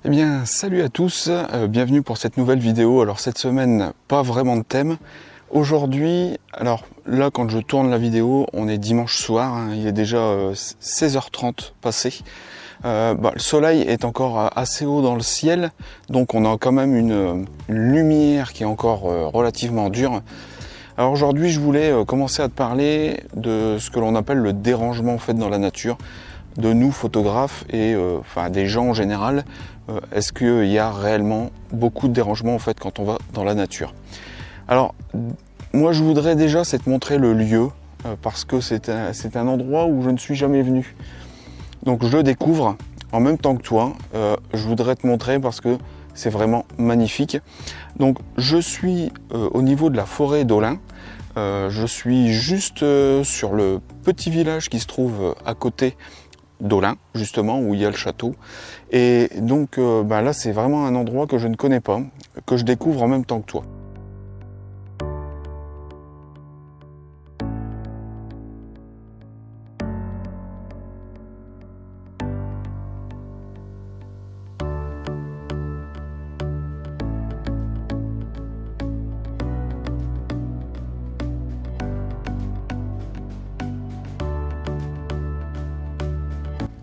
Eh bien, salut à tous, bienvenue pour cette nouvelle vidéo. Alors cette semaine, pas vraiment de thème. Aujourd'hui, alors là quand je tourne la vidéo, on est dimanche soir, hein, il est déjà 16h30 passé. Le soleil est encore assez haut dans le ciel, donc on a quand même une lumière qui est encore relativement dure. Alors aujourd'hui, je voulais commencer à te parler de ce que l'on appelle le dérangement en fait dans la nature, de nous photographes et des gens en général. Est-ce qu'il y a réellement beaucoup de dérangements en fait quand on va dans la nature? Alors moi je voudrais déjà te montrer le lieu parce que c'est un endroit où je ne suis jamais venu. Donc je le découvre en même temps que toi. Je voudrais te montrer parce que c'est vraiment magnifique. Donc je suis au niveau de la forêt d'Olin. Je suis juste sur le petit village qui se trouve à côté d'Olin, justement, où il y a le château. Et donc là, c'est vraiment un endroit que je ne connais pas, que je découvre en même temps que toi.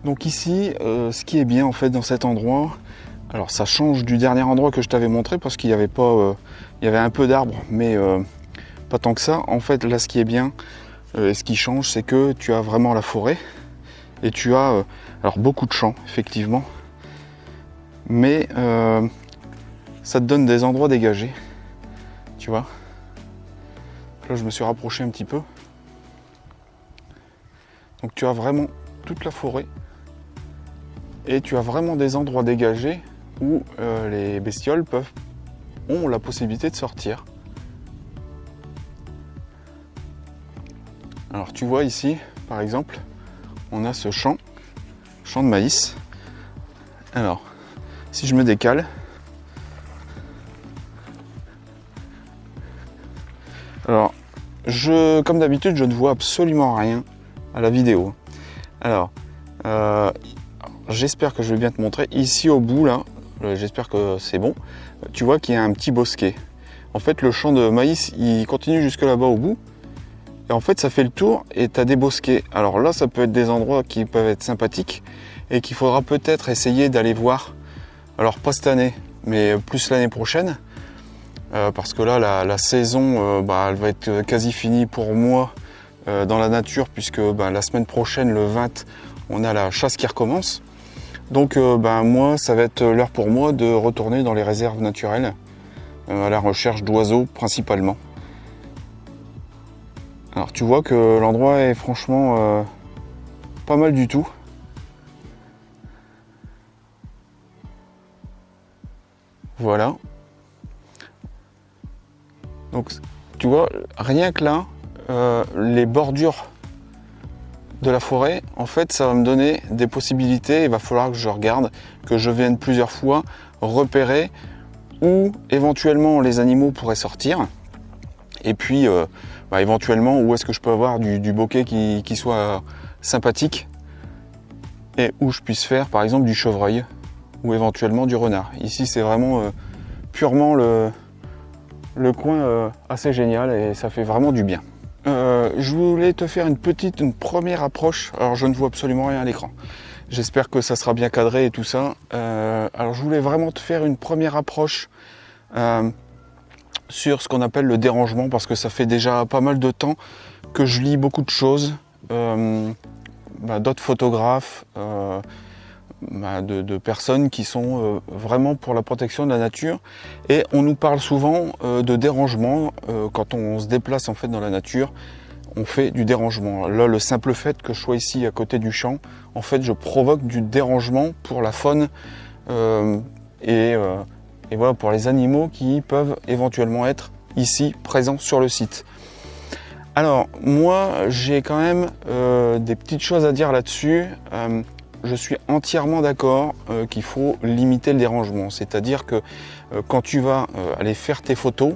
Donc ici, ce qui est bien en fait dans cet endroit, alors ça change du dernier endroit que je t'avais montré parce qu'il n'y avait pas, il y avait un peu d'arbres, mais pas tant que ça. En fait, là, ce qui est bien et ce qui change, c'est que tu as vraiment la forêt et tu as alors beaucoup de champs effectivement, mais ça te donne des endroits dégagés, tu vois. Là, je me suis rapproché un petit peu. Donc tu as vraiment toute la forêt. Et tu as vraiment des endroits dégagés où les bestioles ont la possibilité de sortir. Alors tu vois ici, par exemple, on a ce champ de maïs. Alors, si je me décale, alors comme d'habitude, je ne vois absolument rien à la vidéo. Alors, j'espère que je vais bien te montrer. Ici au bout, là, j'espère que c'est bon. Tu vois qu'il y a un petit bosquet. En fait, le champ de maïs, il continue jusque là-bas au bout. Et en fait, ça fait le tour et tu as des bosquets. Alors là, ça peut être des endroits qui peuvent être sympathiques et qu'il faudra peut-être essayer d'aller voir. Alors, pas cette année, mais plus l'année prochaine. Parce que là, la saison, elle va être quasi finie pour moi dans la nature, puisque la semaine prochaine, le 20, on a la chasse qui recommence. Donc moi, ça va être l'heure pour moi de retourner dans les réserves naturelles, à la recherche d'oiseaux principalement. Alors tu vois que l'endroit est franchement pas mal du tout. Voilà. Donc tu vois, rien que là, les bordures de la forêt, en fait, ça va me donner des possibilités. Il va falloir que je regarde, que je vienne plusieurs fois repérer où éventuellement les animaux pourraient sortir. Et puis, éventuellement, où est-ce que je peux avoir du bokeh qui soit sympathique et où je puisse faire, par exemple, du chevreuil ou éventuellement du renard. Ici, c'est vraiment purement le coin assez génial et ça fait vraiment du bien. Je voulais te faire une première approche. Alors je ne vois absolument rien à l'écran. J'espère que ça sera bien cadré et tout ça. Alors je voulais vraiment te faire une première approche sur ce qu'on appelle le dérangement parce que ça fait déjà pas mal de temps que je lis beaucoup de choses, d'autres photographes, de personnes qui sont vraiment pour la protection de la nature et on nous parle souvent de dérangement quand on se déplace en fait dans la nature, on fait du dérangement. Là, le simple fait que je sois ici à côté du champ, en fait je provoque du dérangement pour la faune et voilà, pour les animaux qui peuvent éventuellement être ici présents sur le site. Alors moi j'ai quand même des petites choses à dire là-dessus. Je suis entièrement d'accord qu'il faut limiter le dérangement. C'est-à-dire que quand tu vas aller faire tes photos,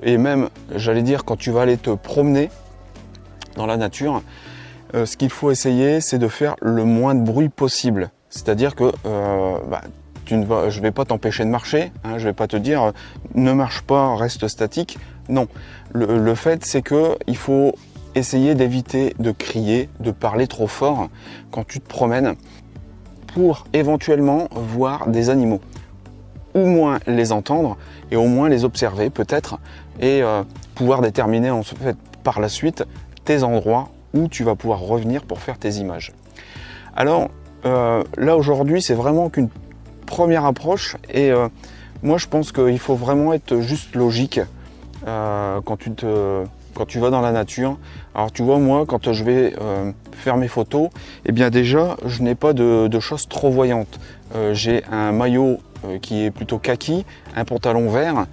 et même, j'allais dire, quand tu vas aller te promener dans la nature, ce qu'il faut essayer, c'est de faire le moins de bruit possible. C'est-à-dire que je vais pas t'empêcher de marcher, hein, je vais pas te dire ne marche pas, reste statique. Non, le fait c'est que il faut essayer d'éviter de crier, de parler trop fort quand tu te promènes pour éventuellement voir des animaux. Au moins les entendre et au moins les observer peut-être et pouvoir déterminer en fait par la suite tes endroits où tu vas pouvoir revenir pour faire tes images. Alors là aujourd'hui c'est vraiment qu'une première approche et moi je pense qu'il faut vraiment être juste logique quand tu vas dans la nature. Alors tu vois, moi quand je vais faire mes photos, eh bien déjà je n'ai pas de choses trop voyantes. J'ai un maillot qui est plutôt kaki, un pantalon vert.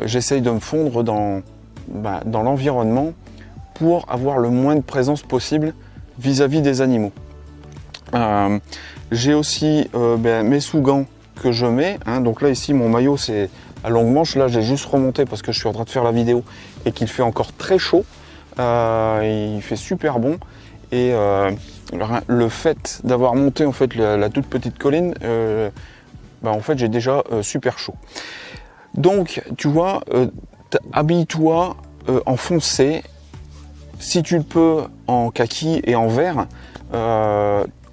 J'essaye de me fondre dans l'environnement pour avoir le moins de présence possible vis-à-vis des animaux. J'ai aussi mes sous-gants que je mets, hein. Donc là ici mon maillot c'est à longue manche, là j'ai juste remonté parce que je suis en train de faire la vidéo et qu'il fait encore très chaud, il fait super bon et le fait d'avoir monté en fait la toute petite colline, en fait j'ai déjà super chaud. Donc tu vois, habille-toi en foncé, si tu le peux en kaki et en vert,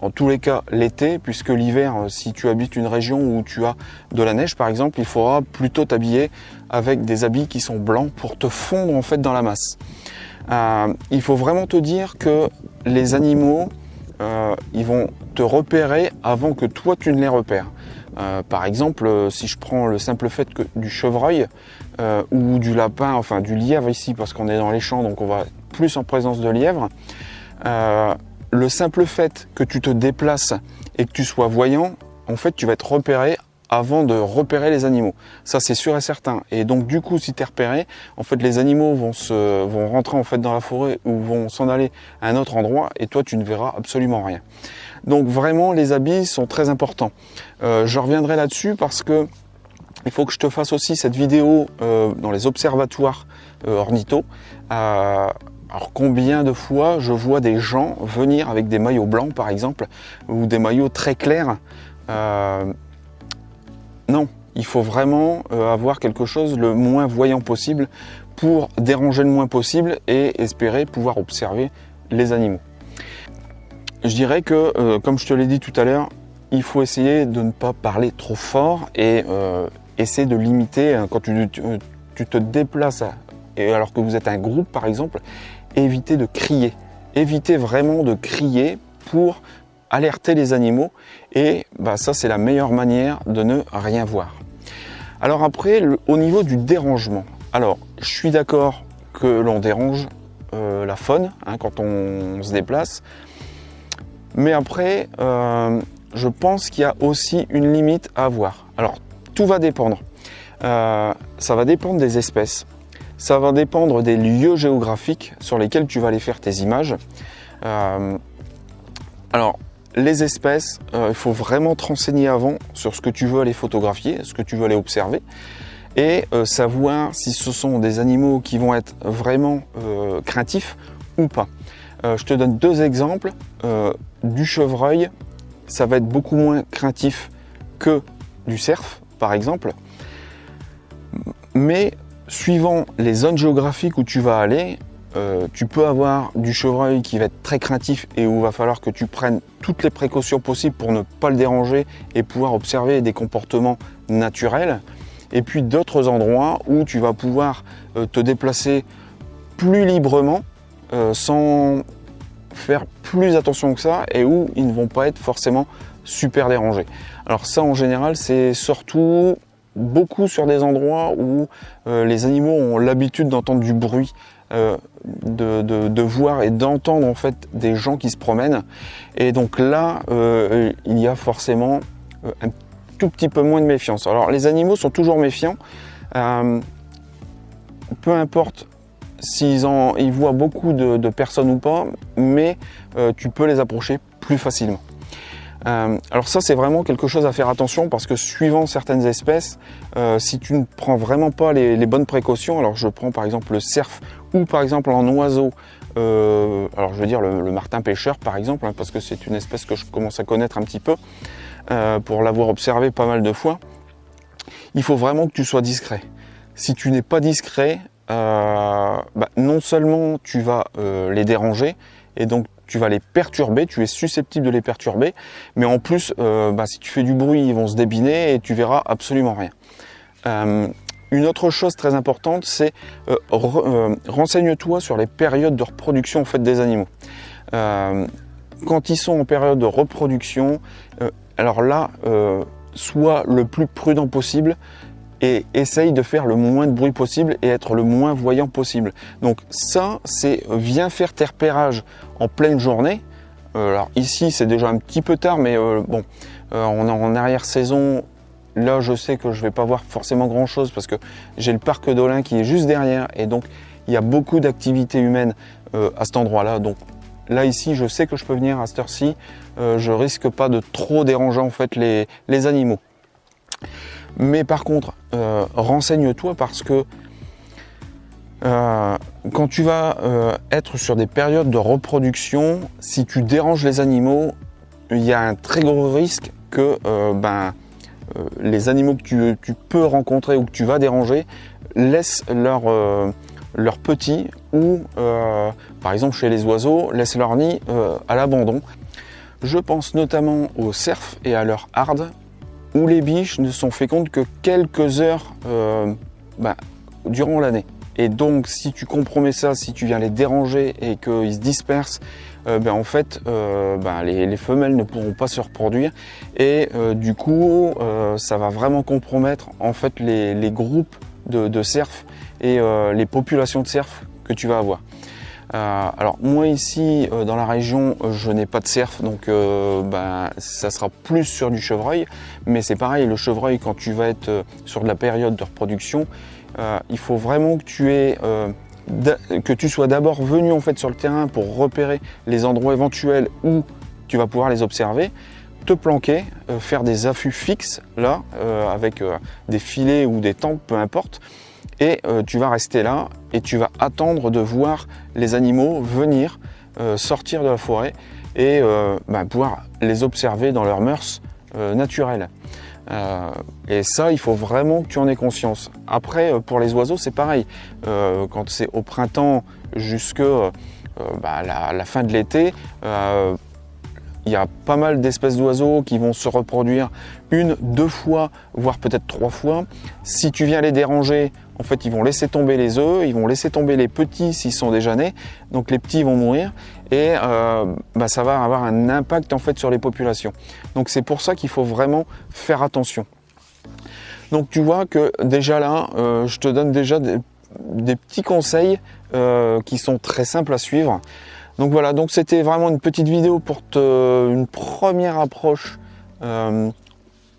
en tous les cas l'été, puisque l'hiver, si tu habites une région où tu as de la neige par exemple, il faudra plutôt t'habiller avec des habits qui sont blancs pour te fondre en fait dans la masse. Il faut vraiment te dire que les animaux, ils vont te repérer avant que toi tu ne les repères. Par exemple, si je prends le simple fait du chevreuil ou du lapin, enfin du lièvre ici, parce qu'on est dans les champs, donc on va plus en présence de lièvre. Le simple fait que tu te déplaces et que tu sois voyant, en fait, tu vas être repéré avant de repérer les animaux. Ça, c'est sûr et certain. Et donc, du coup, si tu es repéré, en fait, les animaux vont rentrer en fait dans la forêt ou vont s'en aller à un autre endroit et toi, tu ne verras absolument rien. Donc, vraiment, les habits sont très importants. Je reviendrai là-dessus parce que il faut que je te fasse aussi cette vidéo dans les observatoires ornithos. Alors combien de fois je vois des gens venir avec des maillots blancs par exemple ou des maillots très clairs. Non, il faut vraiment avoir quelque chose le moins voyant possible pour déranger le moins possible et espérer pouvoir observer les animaux. Je dirais que, comme je te l'ai dit tout à l'heure, il faut essayer de ne pas parler trop fort et essayer de limiter quand tu te déplaces et alors que vous êtes un groupe par exemple. Évitez de crier, évitez vraiment de crier pour alerter les animaux et ça c'est la meilleure manière de ne rien voir. Alors après, au niveau du dérangement, alors je suis d'accord que l'on dérange la faune quand on se déplace, mais après je pense qu'il y a aussi une limite à avoir. Alors tout va dépendre, ça va dépendre des espèces. Ça va dépendre des lieux géographiques sur lesquels tu vas aller faire tes images. Alors, les espèces, il faut vraiment te renseigner avant sur ce que tu veux aller photographier, ce que tu veux aller observer, et savoir si ce sont des animaux qui vont être vraiment craintifs ou pas. Je te donne deux exemples. Du chevreuil, ça va être beaucoup moins craintif que du cerf, par exemple. Mais suivant les zones géographiques où tu vas aller, tu peux avoir du chevreuil qui va être très craintif et où il va falloir que tu prennes toutes les précautions possibles pour ne pas le déranger et pouvoir observer des comportements naturels. Et puis d'autres endroits où tu vas pouvoir te déplacer plus librement sans faire plus attention que ça et où ils ne vont pas être forcément super dérangés. Alors ça en général c'est surtout beaucoup sur des endroits où les animaux ont l'habitude d'entendre du bruit, de voir et d'entendre en fait des gens qui se promènent. Et donc là, il y a forcément un tout petit peu moins de méfiance. Alors les animaux sont toujours méfiants, peu importe ils voient beaucoup de personnes ou pas, mais tu peux les approcher plus facilement. Alors ça c'est vraiment quelque chose à faire attention parce que suivant certaines espèces, si tu ne prends vraiment pas les bonnes précautions, alors je prends par exemple le cerf ou par exemple en oiseau, alors je veux dire le martin pêcheur par exemple, parce que c'est une espèce que je commence à connaître un petit peu, pour l'avoir observé pas mal de fois. Il faut vraiment que tu sois discret. Si tu n'es pas discret, non seulement tu vas les déranger, et donc tu vas les perturber, tu es susceptible de les perturber, mais en plus, si tu fais du bruit, ils vont se débiner et tu verras absolument rien. Une autre chose très importante, c'est renseigne-toi sur les périodes de reproduction en fait, des animaux. Quand ils sont en période de reproduction, alors là, sois le plus prudent possible et essaye de faire le moins de bruit possible et être le moins voyant possible. Donc ça, c'est viens faire tes repérages en pleine journée. Alors ici, c'est déjà un petit peu tard, mais on est en arrière-saison. Là, je sais que je vais pas voir forcément grand-chose parce que j'ai le parc d'Olin qui est juste derrière et donc il y a beaucoup d'activités humaines à cet endroit-là. Donc là, ici, je sais que je peux venir à cette heure-ci. Je risque pas de trop déranger en fait les animaux. Mais par contre, renseigne-toi parce que quand tu vas être sur des périodes de reproduction, si tu déranges les animaux, il y a un très gros risque que les animaux que tu peux rencontrer ou que tu vas déranger laissent leurs petits ou, par exemple chez les oiseaux, laissent leur nid à l'abandon. Je pense notamment aux cerfs et à leurs hardes, où les biches ne sont fécondes que quelques heures durant l'année. Et donc si tu compromets ça, si tu viens les déranger et qu'ils se dispersent, en fait les femelles ne pourront pas se reproduire et du coup ça va vraiment compromettre en fait les groupes de cerfs et les populations de cerfs que tu vas avoir. Alors moi ici dans la région je n'ai pas de cerf donc ça sera plus sur du chevreuil, mais c'est pareil, le chevreuil quand tu vas être sur de la période de reproduction, il faut vraiment que tu sois d'abord venu en fait sur le terrain pour repérer les endroits éventuels où tu vas pouvoir les observer, te planquer, faire des affûts fixes là avec des filets ou des tampes, peu importe. Et tu vas rester là et tu vas attendre de voir les animaux venir sortir de la forêt et pouvoir les observer dans leurs mœurs naturelles. Et ça, il faut vraiment que tu en aies conscience. Après, pour les oiseaux, c'est pareil. Quand c'est au printemps jusqu'à la fin de l'été, il y a pas mal d'espèces d'oiseaux qui vont se reproduire 1, 2 fois, voire peut-être 3 fois. Si tu viens les déranger, en fait, ils vont laisser tomber les œufs, ils vont laisser tomber les petits s'ils sont déjà nés. Donc les petits vont mourir et ça va avoir un impact en fait sur les populations. Donc c'est pour ça qu'il faut vraiment faire attention. Donc tu vois que déjà là, je te donne déjà des petits conseils qui sont très simples à suivre. Donc voilà, donc c'était vraiment une petite vidéo pour une première approche de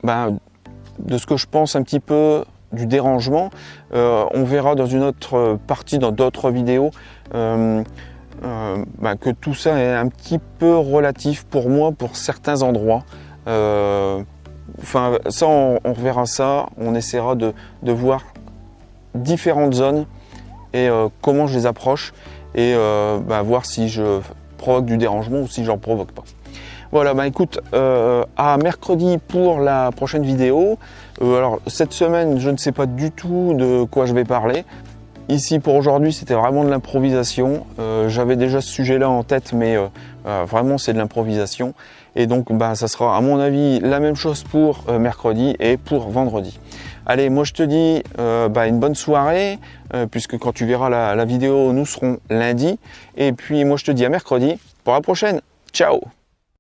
ce que je pense un petit peu du dérangement. On verra dans une autre partie, dans d'autres vidéos, que tout ça est un petit peu relatif pour moi, pour certains endroits. Ça, on reverra ça, on essaiera de voir différentes zones et comment je les approche et voir si je provoque du dérangement ou si j'en provoque pas. Voilà, écoute, à mercredi pour la prochaine vidéo. Alors cette semaine, je ne sais pas du tout de quoi je vais parler. Ici pour aujourd'hui, c'était vraiment de l'improvisation. J'avais déjà ce sujet-là en tête, mais vraiment c'est de l'improvisation. Et donc ça sera à mon avis la même chose pour mercredi et pour vendredi. Allez, moi je te dis une bonne soirée, puisque quand tu verras la vidéo, nous serons lundi. Et puis moi je te dis à mercredi pour la prochaine. Ciao!